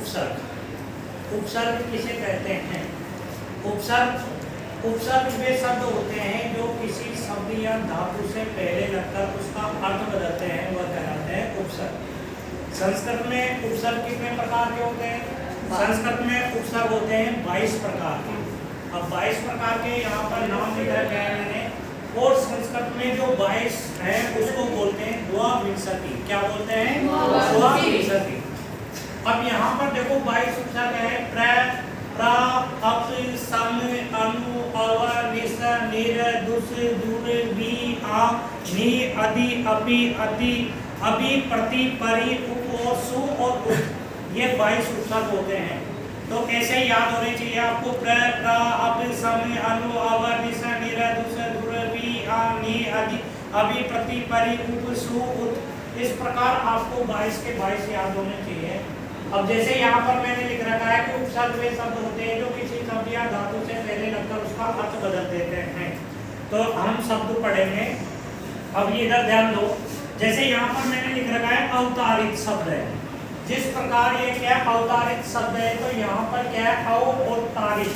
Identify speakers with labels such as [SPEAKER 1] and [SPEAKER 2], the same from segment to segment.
[SPEAKER 1] उपसर्ग। उपसर्ग किसे कहते हैं? उपसर्ग वे शब्द होते हैं जो किसी शब्द या धातु से पहले लगकर उसका अर्थ बदलते हैं, वह कहलाते हैं उपसर्ग। संस्कृत में उपसर्ग कितने प्रकार के होते हैं? संस्कृत में उपसर्ग होते हैं 22 प्रकार के। अब 22 प्रकार के यहाँ पर नाम लिखा गया है मैंने, और संस्कृत में जो 22 है उसको बोलते हैं द्वाविंशति। क्या बोलते हैं? द्वाविंशति। अब यहाँ पर देखो 22 उपसर्ग है। प्र, प्रा, अप, सम, अनु, अव, निस, निर, दुस, दूर, बी, आ, नि, अधि, अपि, अति, अभि, प्रति, परि, उप और सु और उप, ये 22 उपसर्ग होते हैं। तो ऐसे याद होने चाहिए आपको। प्र, प्रा, अप, सम, अनु, अव, निस, निर, दुस, दूर, बी, आ, नि, अधि, अभि, प्रति, परि, उप, सु, उत। इस प्रकार आपको 22 के 22 याद होने चाहिए। अब जैसे यहाँ पर मैंने लिख रखा है कि उपसर्ग वे शब्द होते हैं जो किसी शब्द या धातु से पहले लगकर उसका अर्थ बदल देते हैं। तो हम शब्द पढ़ेंगे। अब ये इधर ध्यान दो। जैसे यहाँ पर मैंने लिख रखा है अवतारित शब्द है। जिस प्रकार ये क्या अवतारित शब्द है, तो यहाँ पर क्या है अव और तारित।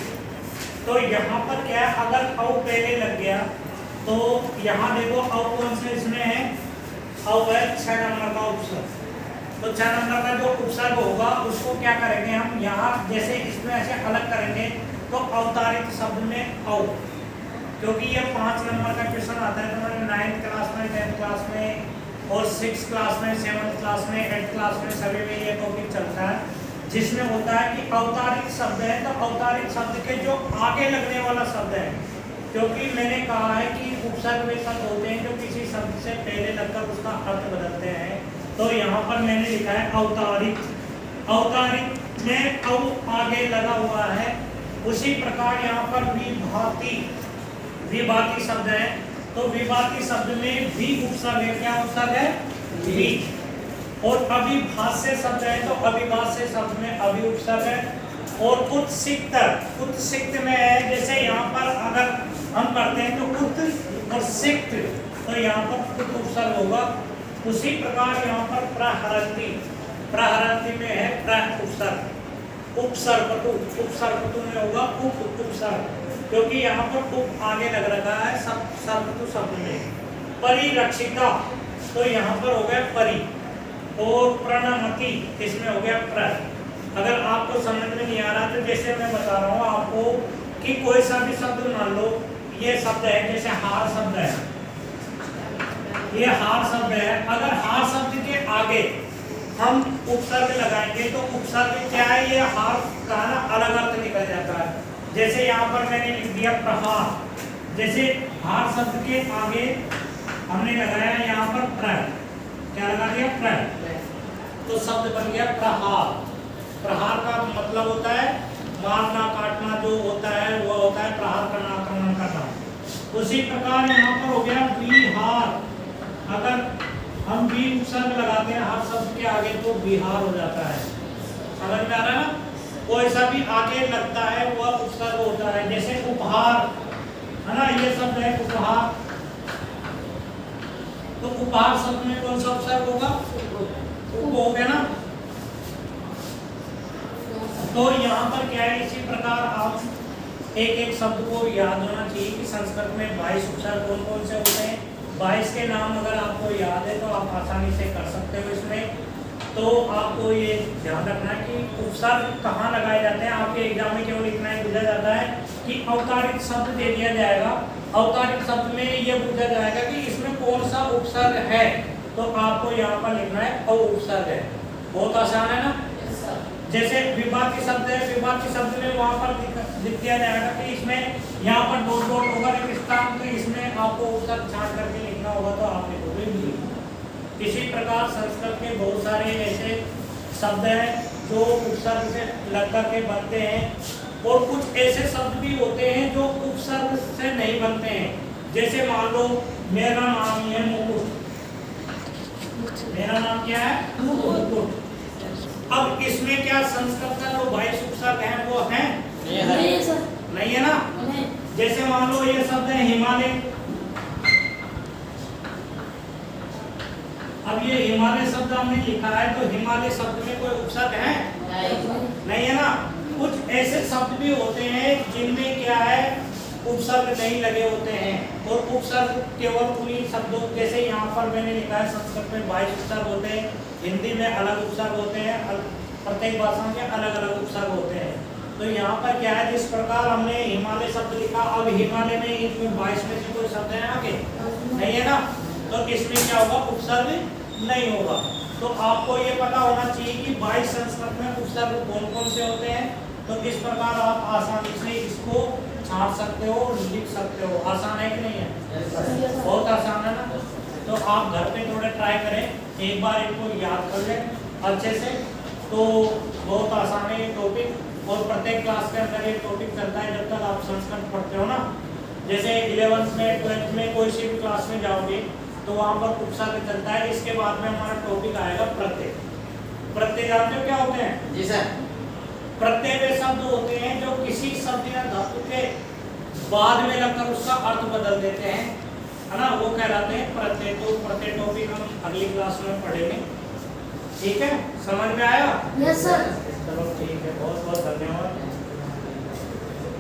[SPEAKER 1] तो यहाँ पर क्या है, अगर अव पहले लग गया तो यहाँ देखो अव कौन से इसमें है, अव है 6 नंबर का उपसर्ग। तो 6 नंबर का जो उपसर्ग होगा उसको क्या करेंगे हम, यहाँ जैसे इसमें ऐसे अलग करेंगे तो अवतारित शब्द में अव, क्योंकि ये 5 नंबर का क्वेश्चन आता है तुम्हारे 9th क्लास में, 10th क्लास में और 6th क्लास में, 7th क्लास में, 8th क्लास में, सभी में ये टॉपिक चलता है, जिसमें होता है कि अवतारित शब्द है तो अवतारित शब्द के जो आगे लगने वाला शब्द है, क्योंकि मैंने कहा है कि उपसर्ग वे शब्द होते हैं जो किसी शब्द से पहले लगकर उसका अर्थ बदलते हैं। तो यहाँ पर मैंने लिखा है अवतारित। अवतारित में अव आगे लगा हुआ है। उसी प्रकार यहाँ पर विभाति, विभाति शब्द है। तो विभाति शब्द में भी उपसर्ग है। क्या उपसर्ग है? भी। और अभिभाष्य शब्द है तो अभिभाष्य शब्द में अभि उपसर्ग है। और उत्सिक्त, उत्सिक्त में है। जैसे यहाँ पर अगर हम करते हैं तो उत और सिक्त, तो यहाँ पर उत उपसर्ग होगा। उसी प्रकार यहाँ पर प्रहरन्ति, प्रहरन्ति में है प्र उपसर्ग। उपसर्ग उपसर्ग में होगा उप उपसर्ग, क्योंकि यहाँ पर उप आगे लग रखा है सर्वतु शब्द में। परिरक्षिता, तो यहाँ पर हो गया परि। और प्रणमति, इसमें हो गया प्र। अगर आपको समझ में नहीं आ रहा तो जैसे मैं बता रहा हूँ आपको कि कोई सा भी शब्द मान लो, ये शब्द है जैसे हार शब्द है, ये हार शब्द है। अगर हार शब्द के आगे हम उपसर्ग लगाएंगे तो उपसर्ग क्या है, ये हार का ना अलग अर्थ निकल जाता है। जैसे यहाँ पर मैंने लिख दिया प्रहार। जैसे हार शब्द के आगे हमने लगाया यहाँ पर प्र, क्या लगा दिया प्र, तो शब्द बन गया प्रहार। प्रहार का मतलब होता है मारना काटना, जो होता है वो होता है प्रहार करना, आक्रमण करना। उसी प्रकार यहाँ पर हो गया बिहार। अगर हम बी उपसर्ग लगाते हैं हर शब्द के आगे तो बिहार हो जाता है। समझ में आ रहा है ना? कोई सा भी आगे लगता है वह उपसर्ग होता है। जैसे उपहार है ना, ये शब्द है उपहार, तो उपहार शब्द में कौन सा उपसर्ग होगा? उप हो गया ना। तो यहाँ पर क्या है, इसी प्रकार आप एक एक शब्द को याद होना चाहिए कि संस्कृत में 22 उपसर्ग कौन कौन से होते हैं। 22 के नाम अगर आपको याद है तो आप आसानी से कर सकते हो इसमें। तो आपको ये ध्यान रखना है कि उपसर्ग कहाँ लगाए जाते हैं। आपके एग्जाम में केवल इतना ही पूछा जाता है कि अवतारित शब्द दे दिया जाएगा, अवतारित शब्द में ये पूछा जाएगा कि इसमें कौन सा उपसर्ग है, तो आपको यहाँ पर लिखना है अव उपसर्ग है। बहुत आसान है ना। जैसे विभाति शब्द है, विभाति शब्द में वहाँ पर लिख दिया जाएगा कि इसमें यहाँ पर डॉट डॉट होगा, एक स्थान, तो इसमें आपको उपसर्ग छांट करके लिखना होगा तो आप लिखोगे भी। इसी प्रकार संस्कृत के बहुत सारे ऐसे शब्द हैं जो उपसर्ग से लग करके बनते हैं, और कुछ ऐसे शब्द भी होते हैं जो उपसर्ग से नहीं बनते हैं। जैसे मान लो मेरा नाम है मुकुट, मेरा नाम क्या है? मुकुट। अब इसमें क्या संस्कृत का जो 22 उपसर्ग है वो है? नहीं है ना। जैसे मान लो ये शब्द है हिमालय, अब ये हिमालय शब्द हमने लिखा है तो हिमालय शब्द में कोई उपसर्ग है? ऐसे शब्द भी होते हैं जिनमें क्या है उपसर्ग नहीं लगे होते हैं, और उपसर्ग केवल उन्हीं शब्दों, जैसे यहाँ पर मैंने लिखा है संस्कृत में 22 उपसर्ग होते हैं, हिंदी में अलग उपसर्ग होते हैं, प्रत्येक भाषा के अलग अलग उपसर्ग होते हैं। तो यहाँ पर क्या है, जिस प्रकार हमने हिमालय शब्द लिखा, अब हिमालय में इसमें 22 में से कोई शब्द है आगे नहीं है ना, तो इसमें क्या होगा, उपसर्ग नहीं होगा। तो आपको ये पता होना चाहिए कि 22 संस्कृत में उपसर्ग कौन कौन से होते हैं। तो इस प्रकार आप आसानी से इसको छाप सकते हो, लिख सकते हो। आसान है कि नहीं है? बहुत आसान है ना। तो आप घर पे थोड़े ट्राई करें, एक बार इनको याद कर लें अच्छे से, तो बहुत आसान है ये टॉपिक। और प्रत्येक क्लास के अंदर ये टॉपिक चलता है जब तक आप संस्कृत पढ़ते हो ना। जैसे 11th में 12th में कोई सी भी क्लास में जाओगे तो वहाँ पर उपसर्ग चलता है। इसके बाद में हमारा टॉपिक आएगा प्रत्यय। प्रत्यय जानते हो क्या होते हैं?
[SPEAKER 2] जी सर।
[SPEAKER 1] प्रत्यय वे शब्द होते हैं जो किसी शब्द या धातु के बाद में लगकर उसका अर्थ बदल देते हैं, है ना, वो कहलाते हैं प्रत्यय। तो प्रत्यय टॉपिक हम अगली क्लास में पढ़ेंगे। ठीक है, समझ में आया?
[SPEAKER 3] Yes sir.
[SPEAKER 1] चलो ठीक है, बहुत बहुत धन्यवाद।